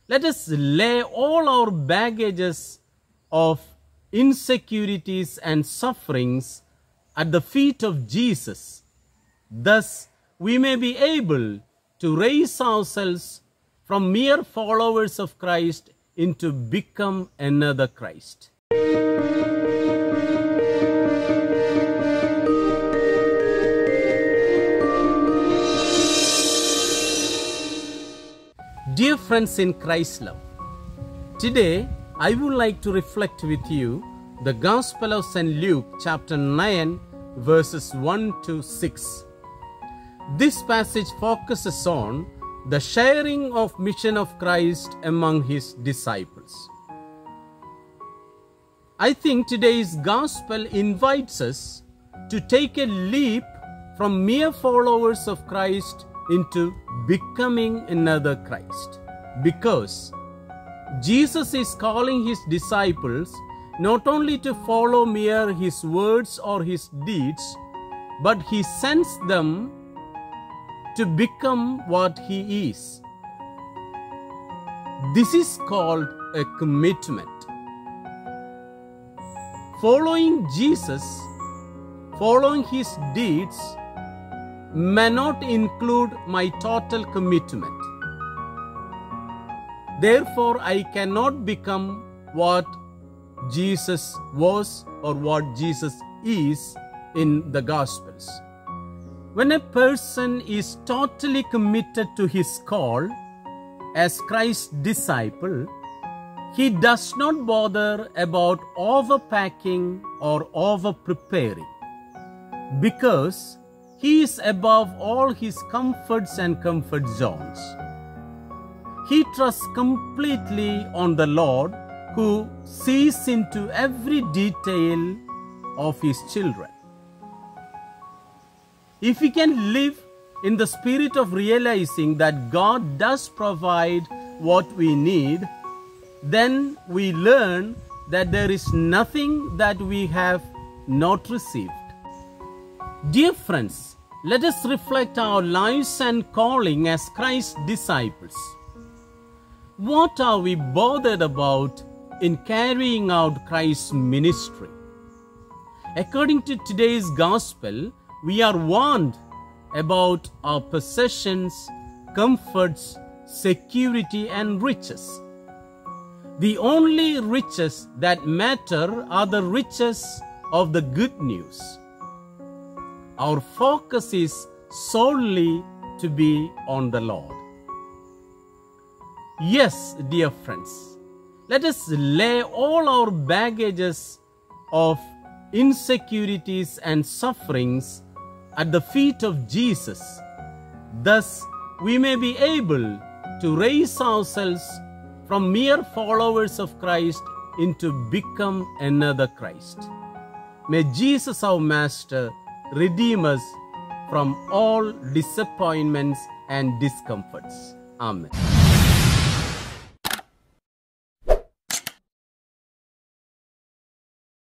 Let us lay all our baggages of insecurities and sufferings at the feet of Jesus. Thus, we may be able to raise ourselves from mere followers of Christ into become another Christ. Dear friends in Christ's love, today I would like to reflect with you the Gospel of St. Luke chapter 9 verses 1 to 6. This passage focuses on the sharing of mission of Christ among his disciples. I think today's Gospel invites us to take a leap from mere followers of Christ into becoming another Christ, because Jesus is calling his disciples not only to follow mere his words or his deeds, but he sends them to become what he is. This is called a commitment. Following Jesus, following his deeds, may not include my total commitment. Therefore, I cannot become what Jesus was or what Jesus is in the Gospels. When a person is totally committed to his call as Christ's disciple, he does not bother about overpacking or over-preparing, because he is above all his comforts and comfort zones. He trusts completely on the Lord, who sees into every detail of his children. If we can live in the spirit of realizing that God does provide what we need, then we learn that there is nothing that we have not received. Dear friends, let us reflect our lives and calling as Christ's disciples. What are we bothered about in carrying out Christ's ministry? According to today's Gospel, we are warned about our possessions, comforts, security, and riches. The only riches that matter are the riches of the good news. Our focus is solely to be on the Lord. Yes, dear friends, let us lay all our baggages of insecurities and sufferings at the feet of Jesus. Thus, we may be able to raise ourselves from mere followers of Christ into become another Christ. May Jesus, our Master, redeem us from all disappointments and discomforts. Amen.